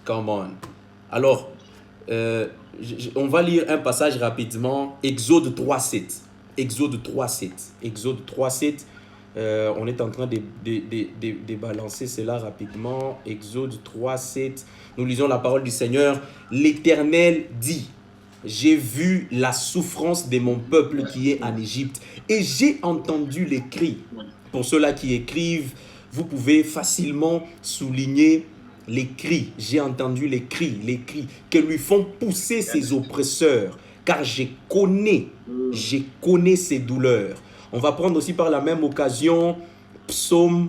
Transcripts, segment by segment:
Come on. Alors, on va lire un passage rapidement. Exode 3.7. Exode 3.7. Exode 3.7. On est en train de balancer cela rapidement. Exode 3.7. Nous lisons la parole du Seigneur. L'Éternel dit: j'ai vu la souffrance de mon peuple qui est en Égypte et j'ai entendu les cris. Pour ceux-là qui écrivent, vous pouvez facilement souligner les cris. J'ai entendu les cris que lui font pousser ses oppresseurs, car je connais ses douleurs. On va prendre aussi par la même occasion Psaume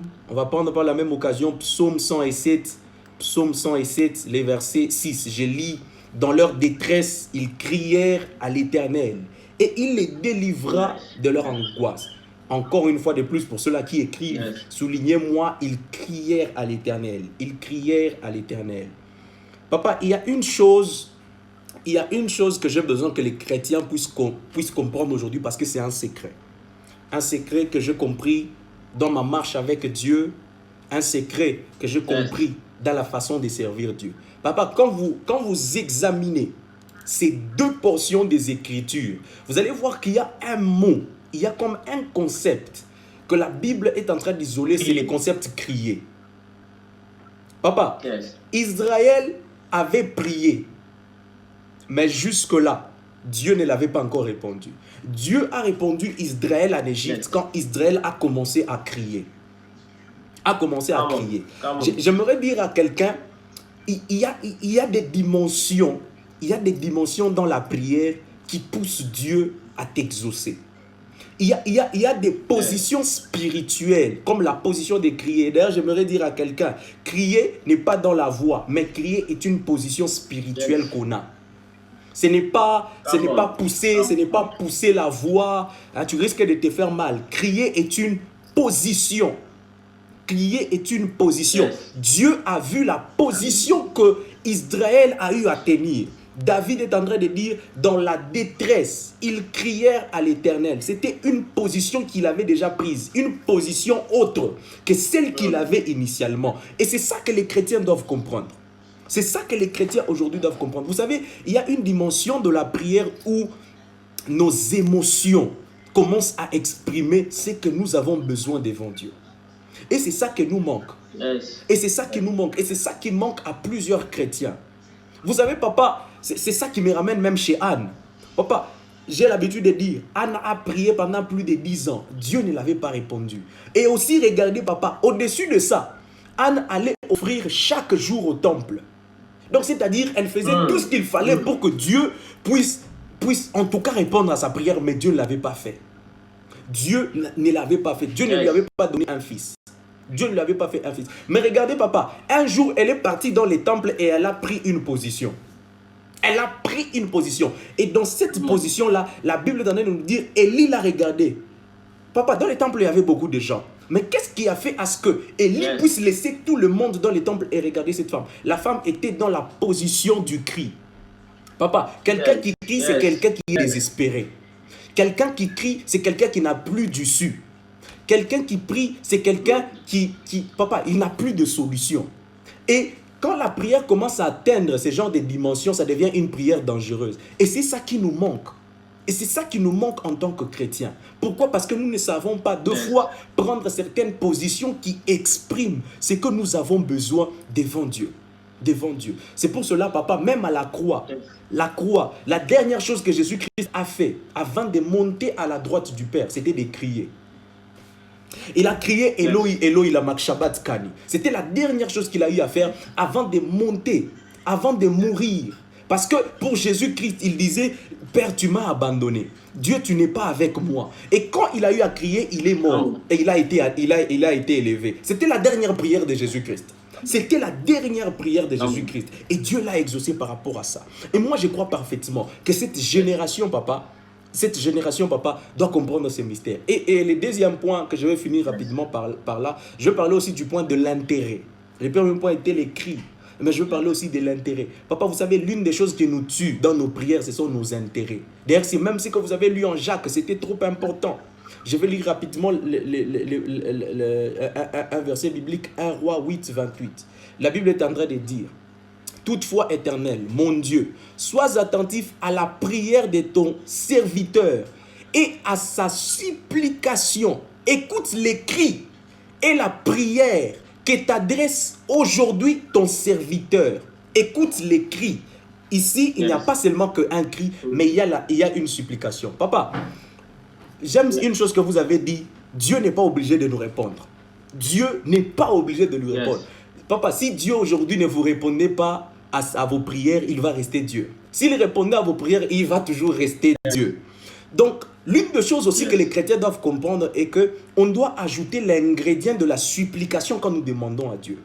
107, Psaume 107, les versets 6. Je lis: dans leur détresse, ils crièrent à l'Éternel et il les délivra de leur angoisse. Encore une fois de plus, pour ceux-là qui écrivent, soulignez-moi, ils crièrent à l'Éternel. Ils crièrent à l'Éternel. Papa, il y a une chose que j'ai besoin que les chrétiens puissent comprendre aujourd'hui, parce que c'est un secret. Un secret que j'ai compris dans ma marche avec Dieu, un secret que j'ai compris dans la façon de servir Dieu. Papa, quand vous examinez ces deux portions des Écritures, vous allez voir qu'il y a un mot, il y a comme un concept que la Bible est en train d'isoler, c'est le concept crier. Papa, Israël avait prié, mais jusque-là, Dieu ne l'avait pas encore répondu. Dieu a répondu Israël en Égypte quand Israël a commencé à crier. J'aimerais dire à quelqu'un, il y a des dimensions dans la prière qui poussent Dieu à t'exaucer. Il y a des positions spirituelles, comme la position de crier. D'ailleurs, j'aimerais dire à quelqu'un, crier n'est pas dans la voix, mais crier est une position spirituelle qu'on a. Ce n'est pas pousser la voix, hein, tu risques de te faire mal. Crier est une position. Crier est une position. Dieu a vu la position que Israël a eu à tenir. David est en train de dire, dans la détresse, ils crièrent à l'Éternel. C'était une position qu'il avait déjà prise, une position autre que celle qu'il avait initialement. Et c'est ça que les chrétiens doivent comprendre. C'est ça que les chrétiens aujourd'hui doivent comprendre. Vous savez, il y a une dimension de la prière où nos émotions commencent à exprimer ce que nous avons besoin devant Dieu. Et c'est ça qui nous manque. Et c'est ça qui nous manque. Et c'est ça qui manque à plusieurs chrétiens. Vous savez, papa, c'est ça qui me ramène même chez Anne. Papa, j'ai l'habitude de dire, Anne a prié pendant plus de 10 ans. Dieu ne l'avait pas répondu. Et aussi, regardez, papa, au-dessus de ça, Anne allait offrir chaque jour au temple. Donc, c'est-à-dire, elle faisait tout ce qu'il fallait pour que Dieu puisse en tout cas répondre à sa prière, mais Dieu ne l'avait pas fait. Dieu ne l'avait pas fait. Dieu ne lui avait pas donné un fils. Dieu ne lui avait pas fait un fils. Mais regardez, papa, un jour, elle est partie dans les temples et elle a pris une position. Elle a pris une position. Et dans cette position-là, la Bible est en train de nous dire, Élie l'a regardé. Papa, dans les temples, il y avait beaucoup de gens. Mais qu'est-ce qui a fait à ce que Élie puisse laisser tout le monde dans les temples et regarder cette femme? La femme était dans la position du cri. Papa, quelqu'un qui crie, c'est quelqu'un qui est désespéré. Quelqu'un qui crie, c'est quelqu'un qui n'a plus d'issue. Quelqu'un qui prie, c'est quelqu'un papa, il n'a plus de solution. Et quand la prière commence à atteindre ce genre de dimensions, ça devient une prière dangereuse. Et c'est ça qui nous manque. Et c'est ça qui nous manque en tant que chrétiens. Pourquoi? Parce que nous ne savons pas deux fois prendre certaines positions qui expriment ce que nous avons besoin devant Dieu. Devant Dieu. C'est pour cela, papa, même à la croix, la dernière chose que Jésus-Christ a fait avant de monter à la droite du Père, c'était de crier. Il a crié Eloi, Eloi, lama sabachthani. C'était la dernière chose qu'il a eu à faire avant de monter, avant de mourir. Parce que pour Jésus-Christ, il disait, Père, tu m'as abandonné. Dieu, tu n'es pas avec moi. Et quand il a eu à crier, il est mort. Et il a été élevé. C'était la dernière prière de Jésus-Christ. C'était la dernière prière de Jésus-Christ. Et Dieu l'a exaucé par rapport à ça. Et moi, je crois parfaitement que cette génération, papa, doit comprendre ces mystères. Et le deuxième point que je vais finir rapidement par là, je vais parler aussi du point de l'intérêt. Le premier point était les cris. Mais je veux parler aussi de l'intérêt. Papa, vous savez, l'une des choses qui nous tue dans nos prières, ce sont nos intérêts. D'ailleurs, c'est même ce que vous avez lu en Jacques, c'était trop important. Je vais lire rapidement un verset biblique, 1 Roi 8, 28. La Bible est en train de dire, Toutefois, Éternel, mon Dieu, sois attentif à la prière de ton serviteur et à sa supplication. Écoute les cris et la prière que t'adresse aujourd'hui ton serviteur. Écoute les cris. Ici, il n'y a pas seulement qu'un cri, mais il y a une supplication. Papa, j'aime une chose que vous avez dit. Dieu n'est pas obligé de nous répondre. Dieu n'est pas obligé de nous répondre. Papa, si Dieu aujourd'hui ne vous répondait pas à vos prières, il va rester Dieu. S'il répondait à vos prières, il va toujours rester Dieu. Donc, l'une des choses aussi que les chrétiens doivent comprendre est qu'on doit ajouter l'ingrédient de la supplication quand nous demandons à Dieu.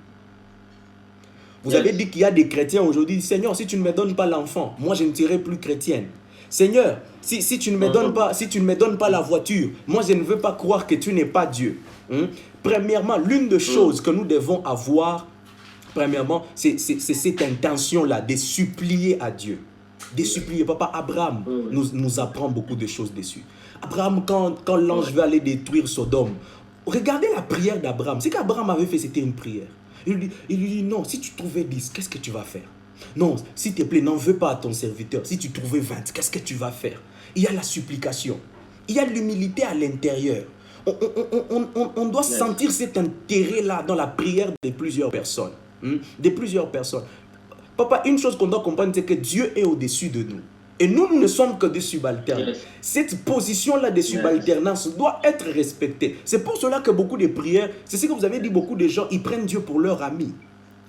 Vous avez dit qu'il y a des chrétiens aujourd'hui, Seigneur, si tu ne me donnes pas l'enfant, moi je ne serai plus chrétienne. Seigneur, si tu ne me donnes pas la voiture, moi je ne veux pas croire que tu n'es pas Dieu. Premièrement, l'une des choses que nous devons avoir, premièrement, c'est cette intention-là de supplier à Dieu. De supplier. Papa, Abraham nous apprend beaucoup de choses dessus. Abraham, quand l'ange veut aller détruire Sodome, regardez la prière d'Abraham. Ce qu'Abraham avait fait, c'était une prière. Il lui dit, non, si tu trouvais 10, qu'est-ce que tu vas faire? Non, s'il te plaît, n'en veux pas à ton serviteur. Si tu trouvais 20, qu'est-ce que tu vas faire? Il y a la supplication. Il y a l'humilité à l'intérieur. On doit sentir cet intérêt-là dans la prière de plusieurs personnes. De plusieurs personnes. Papa, une chose qu'on doit comprendre, c'est que Dieu est au-dessus de nous. Et nous ne sommes que des subalternes. Cette position-là de subalternance doit être respectée. C'est pour cela que beaucoup de prières, c'est ce que vous avez dit, beaucoup de gens, ils prennent Dieu pour leur ami.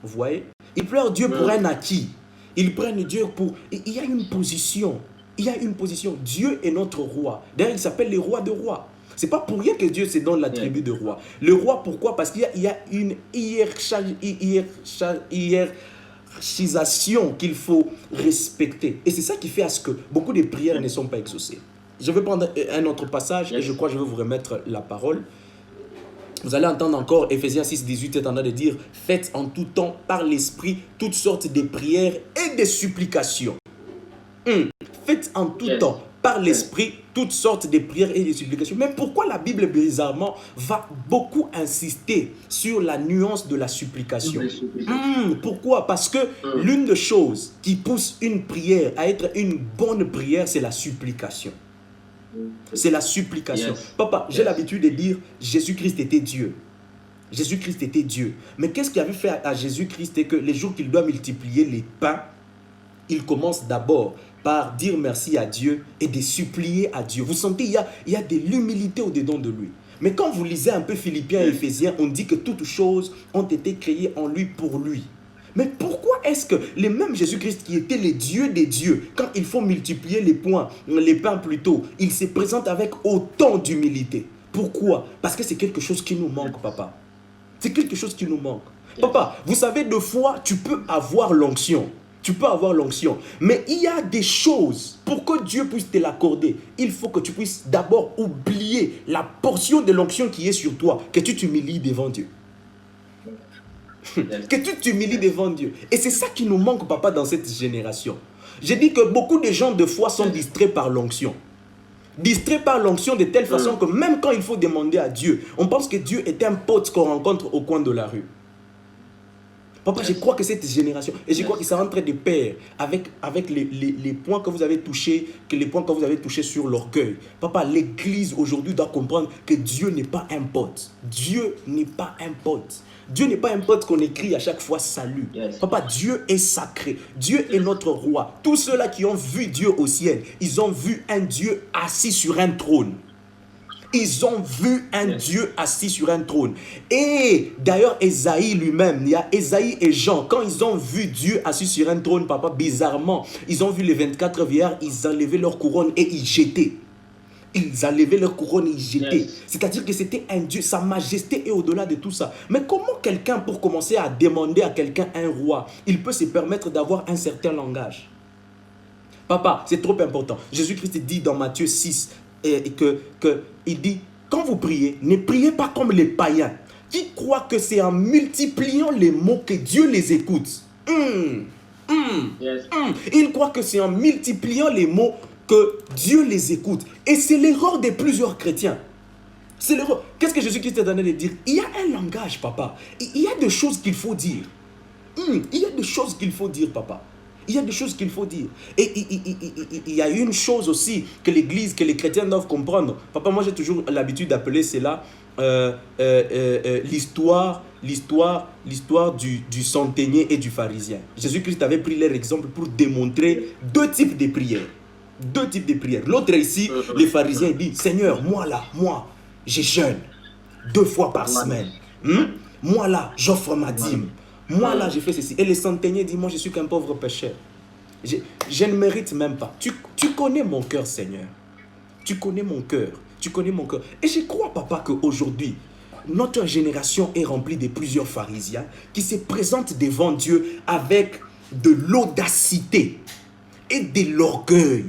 Vous voyez? Ils pleurent Dieu pour un acquis. Ils prennent Dieu pour... Il y a une position. Il y a une position. Dieu est notre roi. D'ailleurs, il s'appelle le roi de rois. C'est pas pour rien que Dieu se donne l'attribut de roi. Le roi, pourquoi? Parce qu'il y a une hiérarchisation qu'il faut respecter. Et c'est ça qui fait à ce que beaucoup de prières ne sont pas exaucées. Je vais prendre un autre passage et je crois que je vais vous remettre la parole. Vous allez entendre encore Ephésiens 6, 18 est en train de dire « Faites en tout temps par l'Esprit toutes sortes de prières et de supplications. » Faites en tout temps par l'Esprit toutes sortes de prières et de supplications. Mais pourquoi la Bible, bizarrement, va beaucoup insister sur la nuance de la supplication? Pourquoi? Parce que l'une des choses qui pousse une prière à être une bonne prière, c'est la supplication. C'est la supplication. Papa, j'ai l'habitude de dire Jésus-Christ était Dieu. Jésus-Christ était Dieu. Mais qu'est-ce qu'il avait fait à Jésus-Christ? C'est que les jours qu'il doit multiplier les pains, il commence d'abord par dire merci à Dieu et de supplier à Dieu. Vous sentez, il y a de l'humilité au-dedans de lui. Mais quand vous lisez un peu Philippiens et Éphésiens, on dit que toutes choses ont été créées en lui pour lui. Mais pourquoi est-ce que les mêmes Jésus-Christ qui était le Dieu des dieux, quand il faut multiplier les pains plutôt, il se présente avec autant d'humilité? Pourquoi? Parce que c'est quelque chose qui nous manque, papa. C'est quelque chose qui nous manque. Papa, vous savez, deux fois, tu peux avoir l'onction. Tu peux avoir l'onction. Mais il y a des choses, pour que Dieu puisse te l'accorder, il faut que tu puisses d'abord oublier la portion de l'onction qui est sur toi, que tu t'humilies devant Dieu. Que tu t'humilies devant Dieu. Et c'est ça qui nous manque, papa, dans cette génération. J'ai dit que beaucoup de gens de foi sont distraits par l'onction. Distraits par l'onction de telle façon que même quand il faut demander à Dieu, on pense que Dieu est un pote qu'on rencontre au coin de la rue. Papa, je crois que cette génération, et je crois que ça rentre de pair avec les points que vous avez touchés, sur l'orgueil. Papa, l'Église aujourd'hui doit comprendre que Dieu n'est pas un pote. Dieu n'est pas un pote. Dieu n'est pas un pote qu'on écrit à chaque fois salut. Papa, Dieu est sacré. Dieu est notre roi. Tous ceux-là qui ont vu Dieu au ciel, ils ont vu un Dieu assis sur un trône. Ils ont vu un Dieu assis sur un trône. Et d'ailleurs, Ésaïe lui-même, il y a Ésaïe et Jean, quand ils ont vu Dieu assis sur un trône, papa, bizarrement, ils ont vu les 24 vieillards, ils enlevaient leur couronne et ils jetaient. Ils enlevaient leur couronne et ils jetaient. C'est-à-dire que c'était un Dieu, sa majesté est au-delà de tout ça. Mais comment quelqu'un, pour commencer à demander à quelqu'un un roi, il peut se permettre d'avoir un certain langage? Papa, c'est trop important. Jésus-Christ dit dans Matthieu 6, il dit, quand vous priez, ne priez pas comme les païens qui croient que c'est en multipliant les mots que Dieu les écoute. Ils croient que c'est en multipliant les mots que Dieu les écoute. Et c'est l'erreur de plusieurs chrétiens. C'est l'erreur. Qu'est-ce que Jésus-Christ est en train de dire? Il y a un langage, papa. Il y a des choses qu'il faut dire. Il y a des choses qu'il faut dire, papa. Il y a des choses qu'il faut dire. Et il y a une chose aussi que l'Église, que les chrétiens doivent comprendre. Papa, moi j'ai toujours l'habitude d'appeler cela l'histoire du centenier et du pharisien. Jésus-Christ avait pris leur exemple pour démontrer deux types de prières. Deux types de prières. L'autre ici, les pharisiens disent, Seigneur, moi, je jeûne 2 fois par semaine. Moi là, j'offre ma dîme. Moi là, je fais ceci. Et le centenier dit, moi je suis qu'un pauvre pécheur. Je ne mérite même pas. Tu connais mon cœur, Seigneur. Tu connais mon cœur. Tu connais mon cœur. Et je crois, papa, qu'aujourd'hui, notre génération est remplie de plusieurs pharisiens qui se présentent devant Dieu avec de l'audacité et de l'orgueil.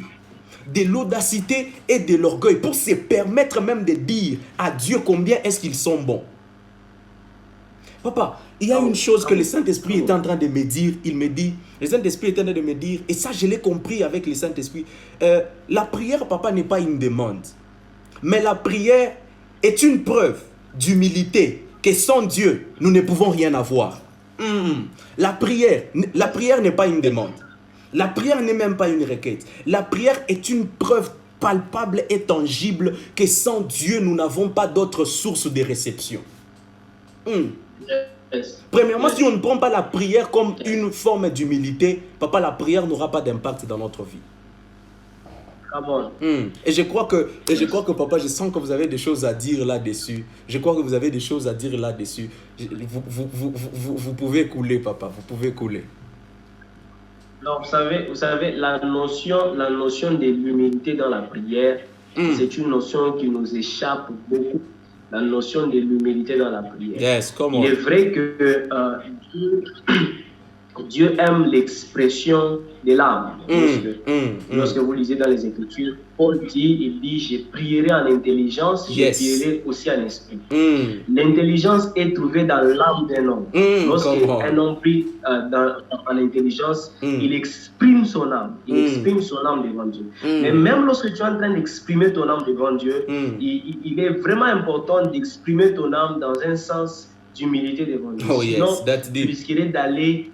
De l'audacité et de l'orgueil pour se permettre même de dire à Dieu combien est-ce qu'ils sont bons. Papa, il y a une chose que le Saint-Esprit est en train de me dire. Il me dit, le Saint-Esprit est en train de me dire, et ça je l'ai compris avec le Saint-Esprit. La prière, papa, n'est pas une demande. Mais la prière est une preuve d'humilité que sans Dieu, nous ne pouvons rien avoir. La prière n'est pas une demande. La prière n'est même pas une requête. La prière est une preuve palpable et tangible que sans Dieu, nous n'avons pas d'autre source de réception. Premièrement, si on ne prend pas la prière comme une forme d'humilité, papa, la prière n'aura pas d'impact dans notre vie. Et je crois que, papa, je sens que vous avez des choses à dire là-dessus. Je crois que vous avez des choses à dire là-dessus. Vous pouvez couler, papa, vous pouvez couler. Donc, vous savez, la notion de l'humilité dans la prière, c'est une notion qui nous échappe beaucoup. La notion de l'humilité dans la prière. Yes, come on. Il est vrai que Dieu aime l'expression de l'âme. Lorsque vous lisez dans les Écritures, Paul dit, je prierai en intelligence, je prierai aussi en esprit. L'intelligence est trouvée dans l'âme d'un homme. Lorsqu'un homme prie en intelligence, il exprime son âme. Il exprime son âme devant Dieu. Mais même lorsque tu es en train d'exprimer ton âme devant Dieu, il est vraiment important d'exprimer ton âme dans un sens d'humilité devant Dieu. Sinon, tu risquerais d'aller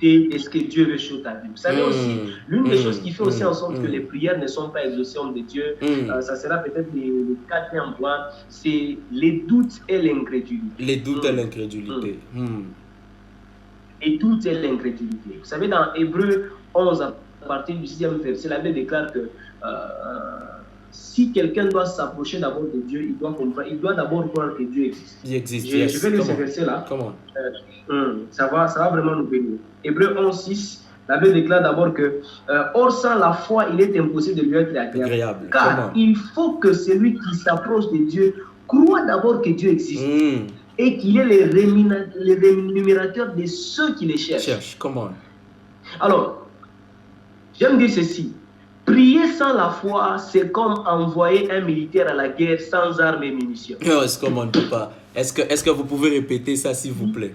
de ce que Dieu veut sur ta vie. Vous savez aussi, l'une des choses qui fait aussi en sorte que les prières ne sont pas exaucées de Dieu, ça sera peut-être le quatrième point, c'est les doutes et l'incrédulité. Les doutes et l'incrédulité. Les doutes et l'incrédulité. Vous savez, dans Hébreux 11, à partir du 6e verset, la Bible déclare que si quelqu'un doit s'approcher d'abord de Dieu, il doit d'abord croire que Dieu existe. Il existe, Je vais lire ce verset-là. Ça va vraiment nous bénir. Hébreux 11, 6, la Bible déclare d'abord que or sans la foi, il est impossible de lui être agréable. Car il faut que celui qui s'approche de Dieu croit d'abord que Dieu existe et qu'il est le rémunérateur de ceux qui les cherchent. Alors, j'aime dire ceci. Prier sans la foi, c'est comme envoyer un militaire à la guerre sans armes et munitions. Papa. Est-ce que vous pouvez répéter ça, s'il vous plaît?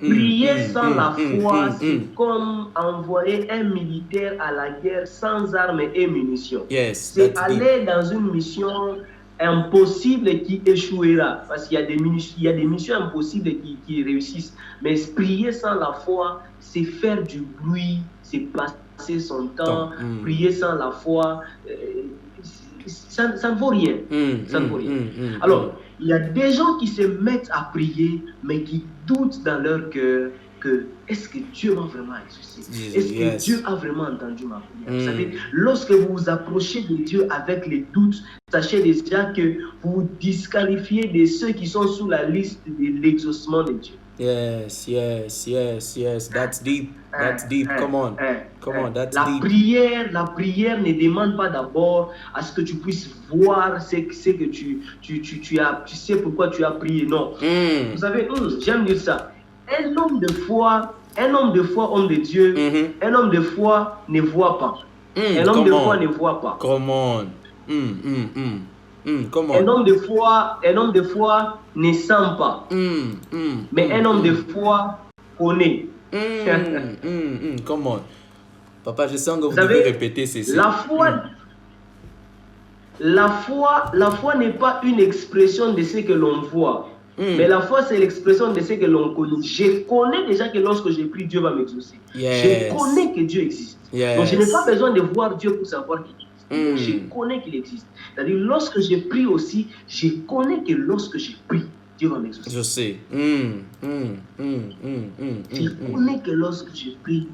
Prier sans la foi, c'est comme envoyer un militaire à la guerre sans armes et munitions. C'est aller dans une mission impossible qui échouera. Parce qu'il y a des missions impossibles qui réussissent. Mais prier sans la foi, c'est faire du bruit, c'est passer son temps. Prier sans la foi, ça ne vaut rien. Ça ne vaut rien. Alors, il y a des gens qui se mettent à prier, mais qui doutent dans leur cœur que est-ce que Dieu m'a vraiment exaucé? Est-ce que Dieu a vraiment entendu ma prière? Vous savez, lorsque vous vous approchez de Dieu avec les doutes, sachez déjà que vous vous disqualifiez de ceux qui sont sous la liste de l'exaucement de Dieu. Yes. That's deep. Come on, that's deep. La prière ne demande pas d'abord à ce que tu puisses voir ce que tu sais pourquoi tu as prié. Non. Vous savez, j'aime dire ça. Un homme de foi, homme de Dieu, un homme de foi ne voit pas. Un homme de foi ne voit pas. Come on. Un homme de foi ne sent pas. Mais un homme de foi connaît. Comment? Papa, je sens que vous devez répéter ceci. La foi n'est pas une expression de ce que l'on voit. Mais la foi, c'est l'expression de ce que l'on connaît. Je connais déjà que lorsque j'ai prie, Dieu va m'exaucer. Je connais que Dieu existe. Donc, je n'ai pas besoin de voir Dieu pour savoir qu'il existe. Je connais qu'il existe. C'est-à-dire, lorsque je prie aussi, je connais que lorsque je prie, Dieu va m'exaucer. Je sais. Je connais que lorsque je prie,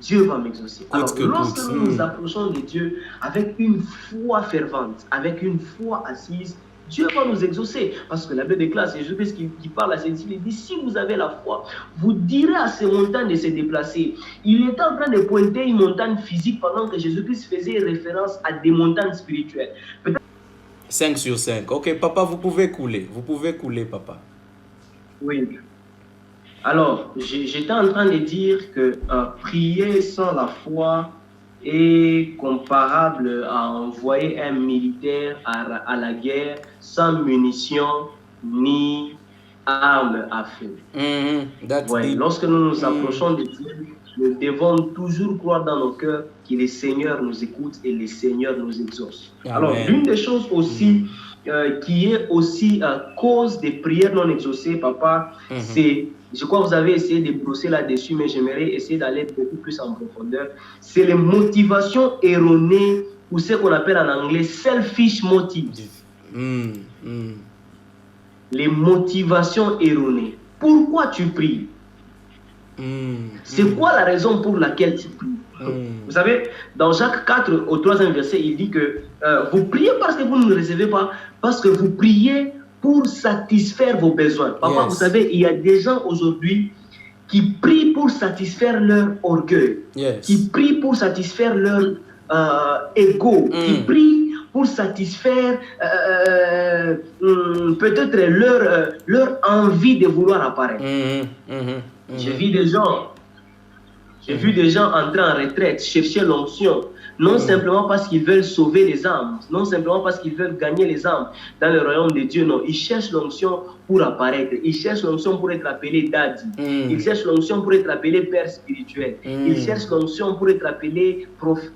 Dieu va m'exaucer. Alors, lorsque nous nous approchons de Dieu avec une foi fervente, avec une foi assise, Dieu va nous exaucer. Parce que la Bible déclare, c'est Jésus-Christ qui parle à ses disciples, il dit, si vous avez la foi, vous direz à ces montagnes de se déplacer. Il était en train de pointer une montagne physique pendant que Jésus-Christ faisait référence à des montagnes spirituelles. 5 sur 5. Ok, papa, vous pouvez couler. Vous pouvez couler, papa. Oui. Alors, j'étais en train de dire que prier sans la foi est comparable à envoyer un militaire à la guerre sans munitions ni armes à feu. Lorsque nous nous approchons de Dieu, nous devons toujours croire dans nos cœurs que le Seigneur nous écoute et le Seigneur nous exauce. Amen. Alors, l'une des choses aussi qui est aussi cause des prières non exaucées, papa, c'est, je crois que vous avez essayé de brosser là-dessus, mais j'aimerais essayer d'aller beaucoup plus en profondeur, c'est les motivations erronées, ou ce qu'on appelle en anglais selfish motives. Les motivations erronées. Pourquoi tu pries? C'est quoi la raison pour laquelle tu pries? Vous savez, dans Jacques 4, au 3e verset, il dit que vous priez parce que vous ne recevez pas, parce que vous priez pour satisfaire vos besoins. Papa, vous savez, il y a des gens aujourd'hui qui prient pour satisfaire leur orgueil, qui prient pour satisfaire leur ego, qui prient pour satisfaire peut-être leur envie de vouloir apparaître. J'ai vu des gens entrer en retraite, chercher l'onction, non simplement parce qu'ils veulent sauver les âmes, non simplement parce qu'ils veulent gagner les âmes dans le royaume de Dieu, non. Ils cherchent l'onction pour apparaître, ils cherchent l'onction pour être appelés daddy, ils cherchent l'onction pour être appelés père spirituel, ils cherchent l'onction pour être appelés prophète,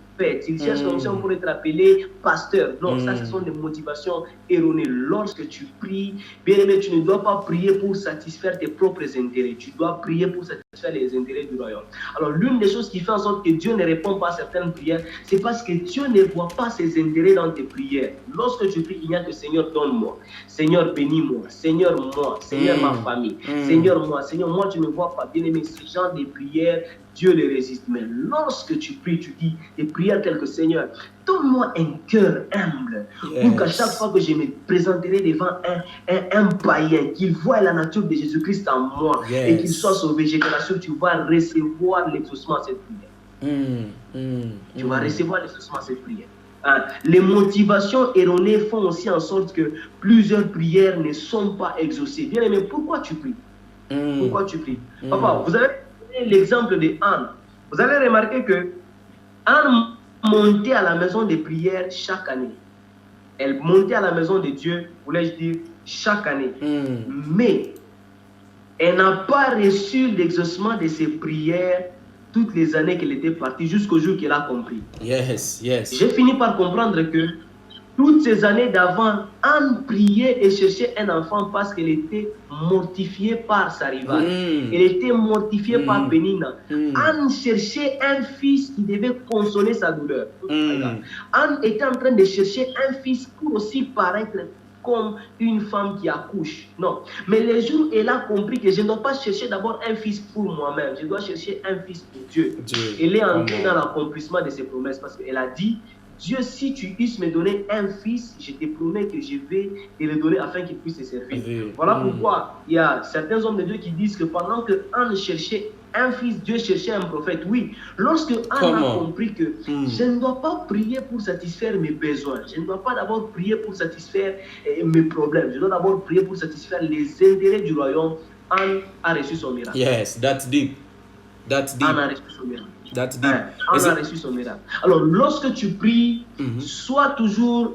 ils cherchent l'onction pour être appelés pasteur. Non, ça, ce sont des motivations erronées. Lorsque tu pries, bien aimé, tu ne dois pas prier pour satisfaire tes propres intérêts, tu dois prier pour satisfaire les intérêts du royaume. Alors, l'une des choses qui fait en sorte que Dieu ne répond pas à certaines prières, c'est parce que Dieu ne voit pas ses intérêts dans tes prières. Lorsque tu pries, il n'y a que Seigneur, donne-moi, Seigneur, bénis-moi, Seigneur, moi, Seigneur, ma famille, Seigneur, moi, tu ne vois pas. Bien aimé, ce genre de prières, Dieu les résiste. Mais lorsque tu pries, tu dis des prières telles que Seigneur, donne-moi un cœur humble, pour qu'à chaque fois que je me présenterai devant un païen, qu'il voie la nature de Jésus-Christ en moi et qu'il soit sauvé, je t'assure que tu vas recevoir l'exaucement à cette prière. Tu vas recevoir l'exaucement à cette prière. Les motivations erronées font aussi en sorte que plusieurs prières ne sont pas exaucées. Bien aimé, pourquoi tu pries? Pourquoi tu pries? Papa, vous avez l'exemple de Anne. Vous avez remarqué que Anne montait à la maison de prière chaque année. Elle montait à la maison de Dieu, voulais-je dire, chaque année. Mais elle n'a pas reçu l'exaucement de ses prières toutes les années qu'elle était partie, jusqu'au jour qu'elle a compris. J'ai fini par comprendre que toutes ces années d'avant, Anne priait et cherchait un enfant parce qu'elle était mortifiée par sa rivale. Elle était mortifiée par Pénina. Anne cherchait un fils qui devait consoler sa douleur. Anne était en train de chercher un fils pour aussi paraître comme une femme qui accouche. Non. Mais le jour où elle a compris que je ne dois pas chercher d'abord un fils pour moi-même, je dois chercher un fils pour Dieu. Elle est entrée dans l'accomplissement de ses promesses parce qu'elle a dit, Dieu, si tu puisses me donner un fils, je te promets que je vais te le donner afin qu'il puisse te servir. Voilà pourquoi il y a certains hommes de Dieu qui disent que pendant que Anne cherchait un fils, Dieu cherchait un prophète. Oui, lorsque Anne a compris que je ne dois pas prier pour satisfaire mes besoins, je ne dois pas d'abord prier pour satisfaire mes problèmes, je dois d'abord prier pour satisfaire les intérêts du royaume, Anne a reçu son miracle. Yes, that's deep. That's deep. Anne a reçu son miracle. That's deep. On a reçu son miracle. Alors, lorsque tu pries, pose-toi toujours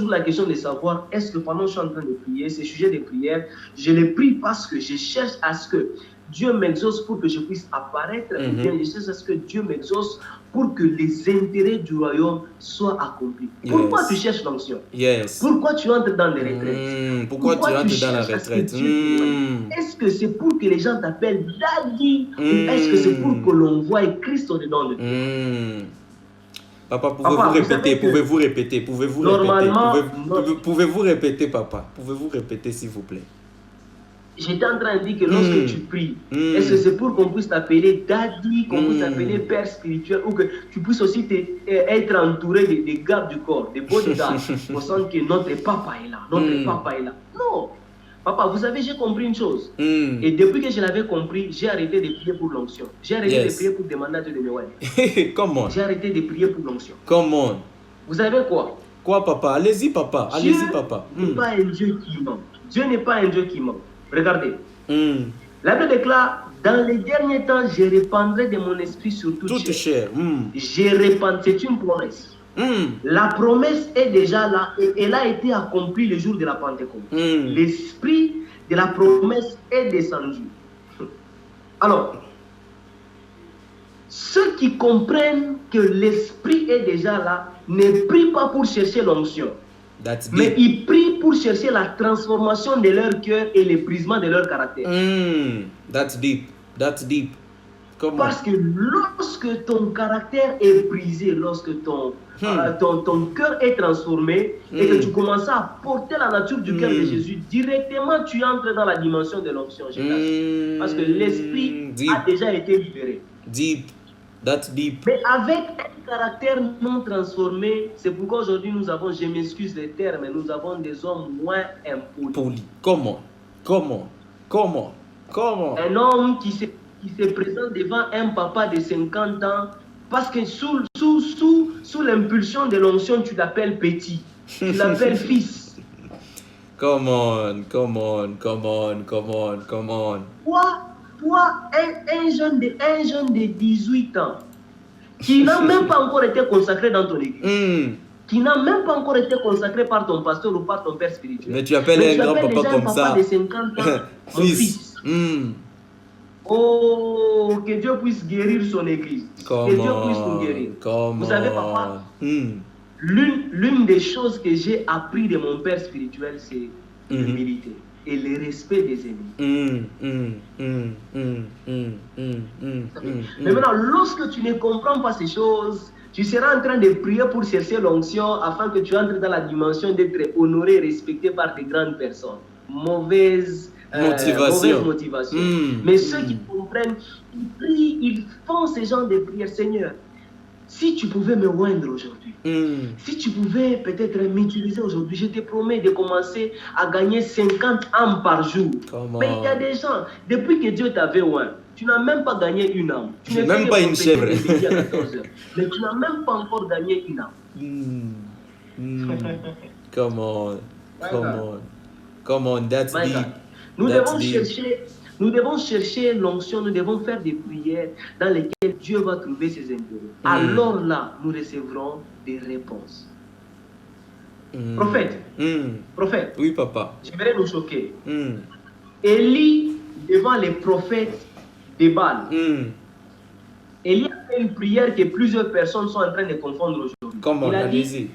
la question de savoir, est-ce que pendant que je suis en train de prier, ces sujets de prière, je les prie parce que je cherche à ce que Dieu m'exauce pour que je puisse apparaître, ou bien je cherche à ce que Dieu m'exauce pour que les intérêts du royaume soient accomplis. Pourquoi tu cherches l'onction? Pourquoi tu entres dans les retraites? Pourquoi tu entres dans la retraite? Est-ce que c'est pour que les gens t'appellent Daddy ou est-ce que c'est pour que l'on voie Christ au-dedans de toi? Papa, pouvez-vous répéter? Pouvez-vous répéter? Pouvez-vous répéter, papa? Pouvez-vous répéter, s'il vous plaît? J'étais en train de dire que lorsque tu pries, est-ce que c'est pour qu'on puisse t'appeler Daddy, qu'on puisse t'appeler Père spirituel, ou que tu puisses aussi être entouré des gardes du corps, des bodyguards, pour sentir que notre papa est là, papa est là. Non. Papa, vous savez, j'ai compris une chose. Et depuis que je l'avais compris, j'ai arrêté de prier pour l'onction. J'ai arrêté de prier pour demander à Dieu de me voir. Comment? J'ai arrêté de prier pour l'onction. Comment? Vous savez quoi? Quoi, papa? Allez-y, papa. Allez-y, papa. Dieu n'est pas un Dieu qui ment. Dieu n'est pas un Dieu qui ment. Regardez. La Bible déclare, dans les derniers temps, je répandrai de mon esprit sur toute chair. C'est une promesse. La promesse est déjà là et elle a été accomplie le jour de la Pentecôte. L'esprit de la promesse est descendu. Alors, ceux qui comprennent que l'esprit est déjà là ne prient pas pour chercher l'onction. Mais ils prient pour chercher la transformation de leur cœur et le brisement de leur caractère. That's deep. Parce que lorsque ton caractère est brisé, lorsque ton cœur est transformé et que tu commences à porter la nature du cœur de Jésus, directement tu entres dans la dimension de l'onction. Parce que l'esprit a déjà été libéré. That's deep. Mais avec un caractère non transformé, c'est pourquoi aujourd'hui nous avons, je m'excuse les termes, mais nous avons des hommes moins impolis. Comment? Un homme qui se présente devant un papa de 50 ans, parce que sous l'impulsion de l'onction, tu l'appelles petit, tu l'appelles fils. Come on. Toi, un jeune de 18 ans, qui n'a même pas encore été consacré dans ton église, qui n'a même pas encore été consacré par ton pasteur ou par ton père spirituel. Mais tu appelles un grand-papa comme ça. De 50 ans, mon fils. Oh, que Dieu puisse guérir son église. Que Dieu puisse nous guérir. Vous savez, papa, l'une des choses que j'ai appris de mon père spirituel, c'est l'humilité et le respect des ennemis. Mais maintenant, lorsque tu ne comprends pas ces choses, tu seras en train de prier pour chercher l'onction afin que tu entres dans la dimension d'être honoré et respecté par des grandes personnes. Mauvaise motivation. Mais ceux qui comprennent, ils prient, ils font ce genre de prières. Seigneur, si tu pouvais me oindre aujourd'hui, si tu pouvais peut-être m'utiliser aujourd'hui, je te promets de commencer à gagner 50 âmes par jour. Mais il y a des gens, depuis que Dieu t'avait oint, tu n'as même pas gagné une âme. Tu n'es même pas une chèvre. Mais tu n'as même pas encore gagné une âme. Come on, that's deep. Nous devons chercher l'onction, nous devons faire des prières dans lesquelles Dieu va trouver ses intérêts. Alors là, nous recevrons des réponses. Prophète. Oui, papa. J'aimerais nous choquer. Élie, devant les prophètes de Baal, Élie a fait une prière que plusieurs personnes sont en train de confondre aujourd'hui. Comment? Il a dit,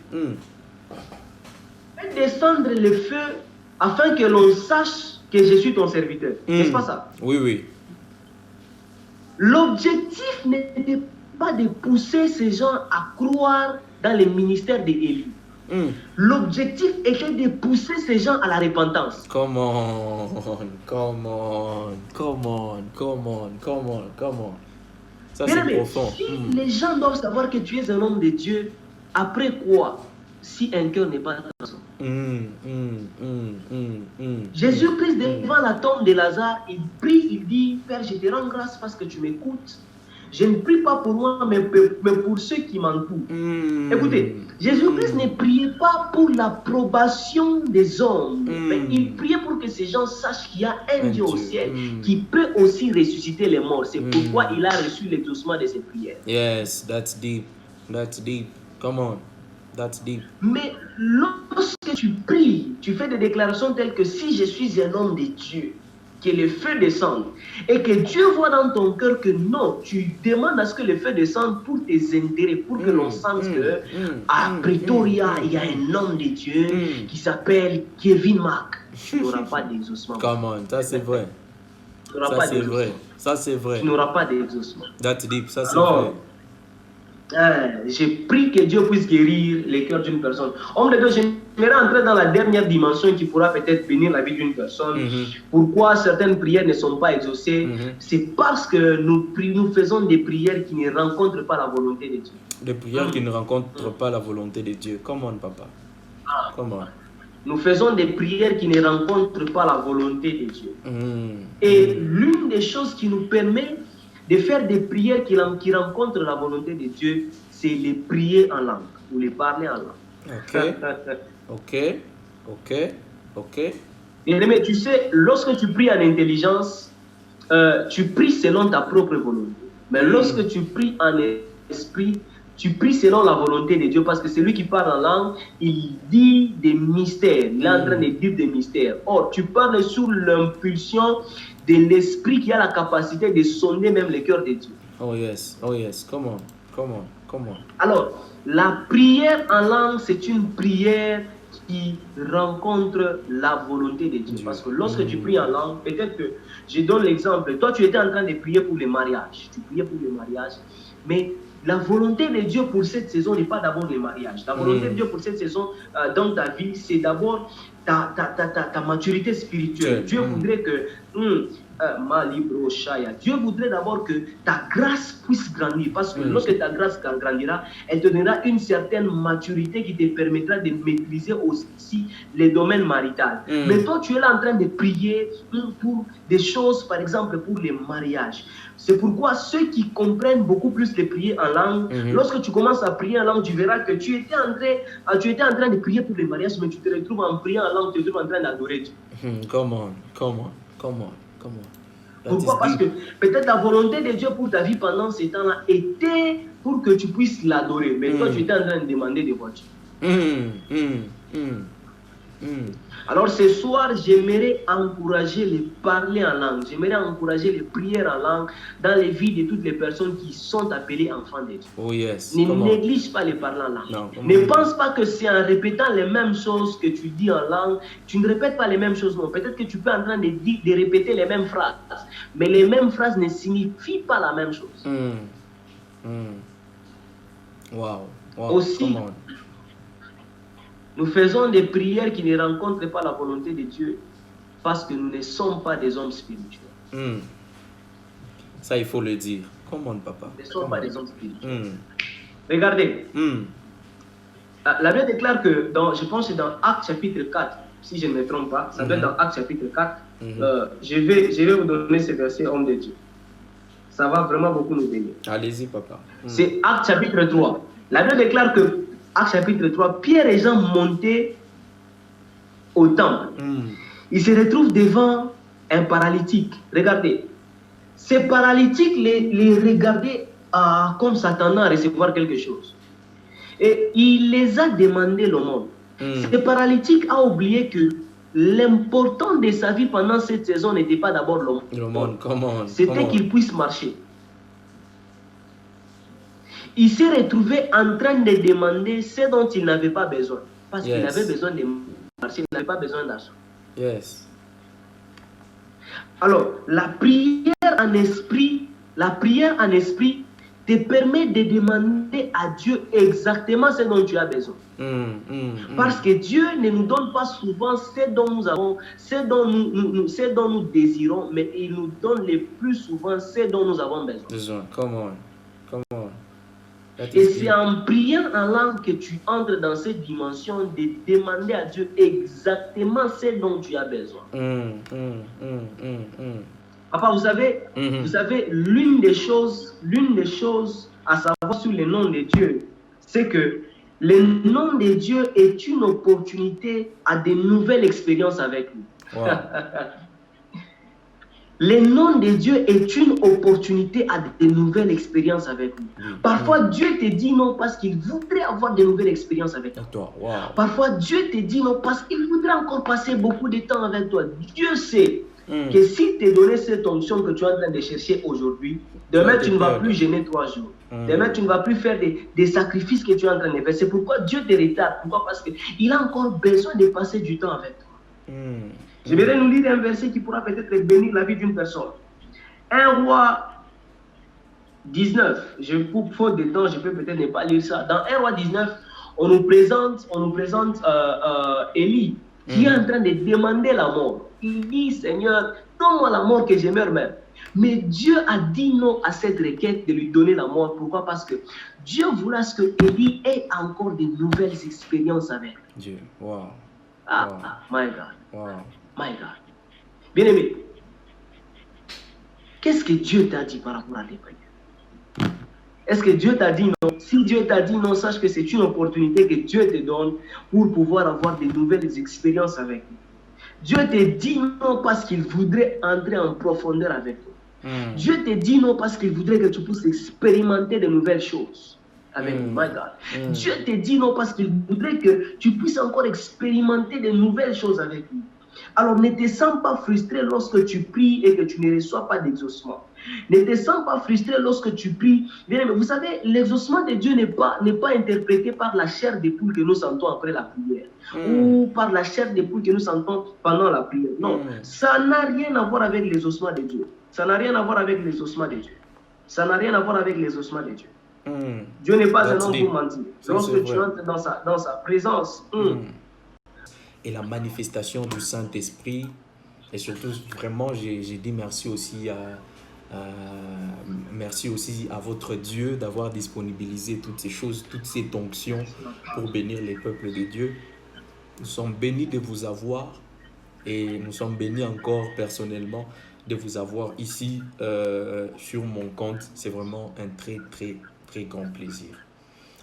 fais descendre le feu afin que l'on sache que je suis ton serviteur. N'est-ce pas ça? Oui. L'objectif n'était pas de pousser ces gens à croire dans le ministère d'Élie. L'objectif était de pousser ces gens à la repentance. Come on. Ça, c'est profond. Si les gens doivent savoir que tu es un homme de Dieu, après quoi, si un cœur n'est pas transformé? Jésus-Christ devant la tombe de Lazare, il prie, il dit, Père, je te rends grâce parce que tu m'écoutes. je ne prie pas pour moi, mais pour ceux qui m'entourent. Écoutez, Jésus-Christ ne priait pas pour l'approbation des hommes, mais il priait pour que ces gens sachent qu'il y a un Dieu au ciel qui peut aussi ressusciter les morts. C'est pourquoi il a reçu l'exaucement de ses prières. Yes, that's deep. That's deep. Come on. That's deep. Mais lorsque tu pries, tu fais des déclarations telles que si je suis un homme de Dieu, que le feu descende, et que Dieu voit dans ton cœur que non, tu demandes à ce que le feu descende pour tes intérêts, pour que l'on sente que à Pretoria, il y a un homme de Dieu qui s'appelle Kevin Mark. Tu n'auras pas d'exaucement. Come on, ça c'est vrai. Ça c'est vrai. Ça c'est vrai. Tu n'auras pas d'exaucement. That's deep, ça c'est vrai. J'ai pris que Dieu puisse guérir les cœurs d'une personne. Homme de Dieu, j'aimerais entrer dans la dernière dimension qui pourra peut-être bénir la vie d'une personne. Pourquoi certaines prières ne sont pas exaucées? C'est parce que nous faisons des prières qui ne rencontrent pas la volonté de Dieu. Des prières qui ne rencontrent pas la volonté de Dieu. Come on, papa. Come on. Nous faisons des prières qui ne rencontrent pas la volonté de Dieu. Et l'une des choses qui nous permet de faire des prières qui rencontrent la volonté de Dieu, c'est les prier en langue, ou les parler en langue. Ok. Mais tu sais, lorsque tu pries en intelligence, tu pries selon ta propre volonté. Mais lorsque tu pries en esprit, tu pries selon la volonté de Dieu, parce que celui qui parle en langue, il dit des mystères, il est en train de dire des mystères. Or, tu parles sous l'impulsion de l'esprit qui a la capacité de sonder même le cœur de Dieu. Oh yes, come on. Alors, la prière en langue, c'est une prière qui rencontre la volonté de Dieu. Parce que lorsque tu pries en langue, peut-être que, je donne l'exemple, toi tu étais en train de prier pour le mariage, tu priais pour le mariage, mais la volonté de Dieu pour cette saison n'est pas d'abord le mariage. La volonté de Dieu pour cette saison dans ta vie, c'est d'abord ta maturité spirituelle. Dieu voudrait que Dieu voudrait d'abord que ta grâce puisse grandir, parce que lorsque ta grâce grandira, elle te donnera une certaine maturité qui te permettra de maîtriser aussi les domaines maritaux. Mais toi, tu es là en train de prier pour des choses, par exemple pour les mariages. C'est pourquoi ceux qui comprennent beaucoup plus les prier en langue, lorsque tu commences à prier en langue, tu verras que tu étais en train de prier pour les mariages, mais tu te retrouves en priant en langue, tu te retrouves en train d'adorer Dieu. Come on. Pourquoi? Parce que peut-être la volonté de Dieu pour ta vie pendant ces temps-là était pour que tu puisses l'adorer. Mais toi, tu étais en train de demander des voitures. Alors ce soir, j'aimerais encourager les parler en langue. J'aimerais encourager les prières en langue dans les vies de toutes les personnes qui sont appelées enfants de Dieu. Oh yes. Ne néglige pas les parler en langue. Ne pense pas que c'est en répétant les mêmes choses que tu dis en langue. Tu ne répètes pas les mêmes choses, non. Peut-être que tu peux en train de répéter les mêmes phrases. Mais les mêmes phrases ne signifient pas la même chose. Wow. Aussi, nous faisons des prières qui ne rencontrent pas la volonté de Dieu parce que nous ne sommes pas des hommes spirituels. Ça, il faut le dire. Comment, papa? Nous ne sommes pas des hommes spirituels. Regardez. La Bible déclare que, je pense que c'est dans Actes chapitre 4, si je ne me trompe pas, ça doit être dans Actes chapitre 4. Je vais vous donner ce verset, homme de Dieu. Ça va vraiment beaucoup nous bénir. Allez-y, papa. C'est Actes chapitre 3. La Bible déclare que Actes chapitre 3, Pierre et Jean montaient au temple. Ils se retrouvent devant un paralytique. Regardez. Ce paralytique les regardait comme s'attendant à recevoir quelque chose. Et il les a demandé l'aumône. Ce paralytique a oublié que l'important de sa vie pendant cette saison n'était pas d'abord l'aumône. C'était qu'il puisse marcher. Il s'est retrouvé en train de demander ce dont il n'avait pas besoin. Parce qu'il avait besoin de marcher, il n'avait pas besoin d'argent. Yes. Alors, la prière en esprit te permet de demander à Dieu exactement ce dont tu as besoin. Parce que Dieu ne nous donne pas souvent ce dont nous avons, ce dont nous désirons, mais il nous donne le plus souvent ce dont nous avons besoin. Come on. Et c'est en priant en langue que tu entres dans cette dimension de demander à Dieu exactement ce dont tu as besoin. Papa, vous savez, l'une des choses à savoir sur les noms de Dieu, c'est que le nom de Dieu est une opportunité à de nouvelles expériences avec lui. Wow. Le nom de Dieu est une opportunité à de nouvelles expériences avec lui. Parfois, Dieu te dit non parce qu'il voudrait avoir de nouvelles expériences avec toi. Wow. Parfois, Dieu te dit non parce qu'il voudrait encore passer beaucoup de temps avec toi. Dieu sait que s'il te donnait cette onction que tu es en train de chercher aujourd'hui, demain, tu ne vas plus jeûner 3 jours. Demain, tu ne vas plus faire des sacrifices que tu es en train de faire. C'est pourquoi Dieu te retarde. Pourquoi? Parce qu'il a encore besoin de passer du temps avec toi. Je vais nous lire un verset qui pourra peut-être bénir la vie d'une personne. 1 Roi 19. Pour faute de temps, je peux peut-être ne pas lire ça. Dans 1 Roi 19, on nous présente Élie qui est en train de demander la mort. Il dit, Seigneur, donne-moi la mort que je meurs même. Mais Dieu a dit non à cette requête de lui donner la mort. Pourquoi? Parce que Dieu voulait que Élie ait encore de nouvelles expériences avec Dieu. Wow. My God. Wow. My God. Bien-aimé, qu'est-ce que Dieu t'a dit par rapport à tes prières? Est-ce que Dieu t'a dit non? Si Dieu t'a dit non, sache que c'est une opportunité que Dieu te donne pour pouvoir avoir de nouvelles expériences avec lui. Dieu te dit non parce qu'il voudrait entrer en profondeur avec toi. Dieu te dit non parce qu'il voudrait que tu puisses expérimenter de nouvelles choses avec lui. My God. Dieu te dit non parce qu'il voudrait que tu puisses encore expérimenter de nouvelles choses avec lui. Alors, ne te sens pas frustré lorsque tu pries et que tu ne reçois pas d'exaucement. Ne te sens pas frustré lorsque tu pries. Bien, mais vous savez, l'exaucement de Dieu n'est pas interprété par la chair des poules que nous sentons après la prière ou par la chair des poules que nous sentons pendant la prière. Non, ça n'a rien à voir avec l'exaucement de Dieu. Ça n'a rien à voir avec l'exaucement de Dieu. Ça n'a rien à voir avec l'exaucement de Dieu. Dieu n'est pas un homme pour mentir. Lorsque tu entres dans sa présence, et la manifestation du Saint-Esprit. Et surtout, vraiment, j'ai dit merci aussi à votre Dieu d'avoir disponibilisé toutes ces choses, toutes ces onctions pour bénir les peuples de Dieu. Nous sommes bénis de vous avoir et nous sommes bénis encore personnellement de vous avoir ici sur mon compte. C'est vraiment un très, très, très grand plaisir.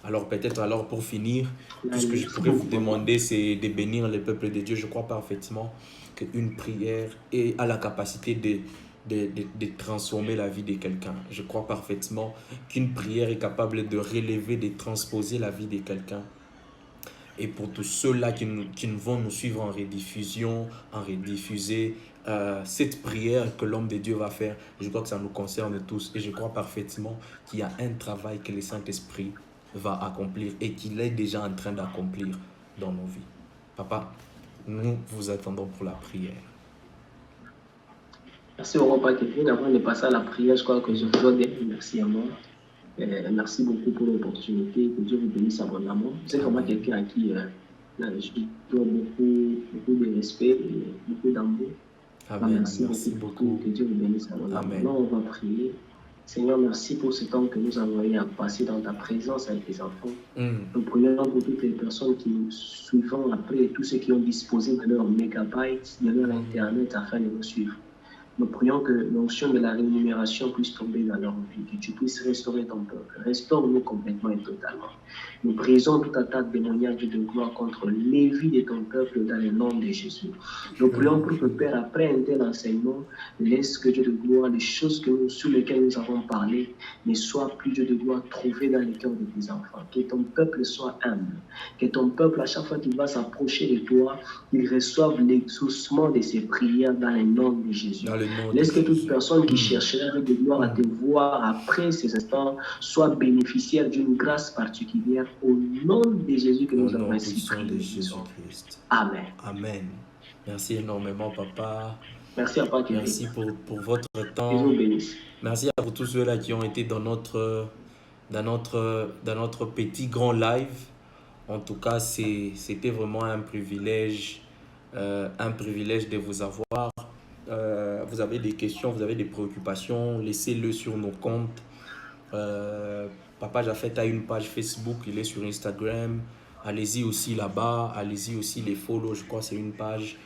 Alors peut-être pour finir, tout ce que je pourrais vous demander, c'est de bénir le peuple de Dieu. Je crois parfaitement qu'une prière a la capacité de transformer la vie de quelqu'un. Je crois parfaitement qu'une prière est capable de relever, de transposer la vie de quelqu'un. Et pour tous ceux-là qui vont nous suivre en rediffusion, en rediffusé, cette prière que l'homme de Dieu va faire, je crois que ça nous concerne tous. Et je crois parfaitement qu'il y a un travail que le Saint-Esprit va accomplir et qu'il est déjà en train d'accomplir dans nos vies. Papa, nous vous attendons pour la prière. Merci au repas Kevin. Avant de passer à la prière, je crois que je dois dire merci à moi. Merci beaucoup pour l'opportunité. Que Dieu vous bénisse abondamment. C'est vraiment quelqu'un à qui je dois beaucoup de respect et beaucoup d'amour. Merci beaucoup. Que Dieu vous bénisse abondamment. Maintenant, on va prier. Seigneur, merci pour ce temps que nous avons eu à passer dans ta présence avec tes enfants. Nous prions pour toutes les personnes qui nous suivent après, tous ceux qui ont disposé de leur mégabyte, de leur internet afin de nous suivre. Nous prions que l'onction de la rémunération puisse tomber dans leur vie, que tu puisses restaurer ton peuple. Restaure-nous complètement et totalement. Nous brisons toute attaque démoniaque de gloire contre les vies de ton peuple dans le nom de Jésus. Nous prions pour que Père, après un tel enseignement, laisse que Dieu de gloire, les choses sur lesquelles nous avons parlé, ne soient plus, Dieu de gloire, trouvées dans les cœurs de tes enfants. Que ton peuple soit humble. Que ton peuple, à chaque fois qu'il va s'approcher de toi, il reçoive l'exaucement de ses prières dans le nom de Jésus. Laisse que toute personne qui chercherait avec de gloire à te voir après ces instants soit bénéficiaire d'une grâce particulière au nom de Jésus que nous avons ainsi prié. Amen. Amen. Merci énormément, papa. Merci à Papa. Merci pour votre temps. Merci à vous tous ceux-là qui ont été dans notre petit grand live. En tout cas, c'était vraiment un privilège de vous avoir. Vous avez des questions, vous avez des préoccupations, laissez-le sur nos comptes. Papa Japhet a une page Facebook, il est sur Instagram. Allez-y aussi là-bas, allez-y aussi les follow, je crois que c'est une page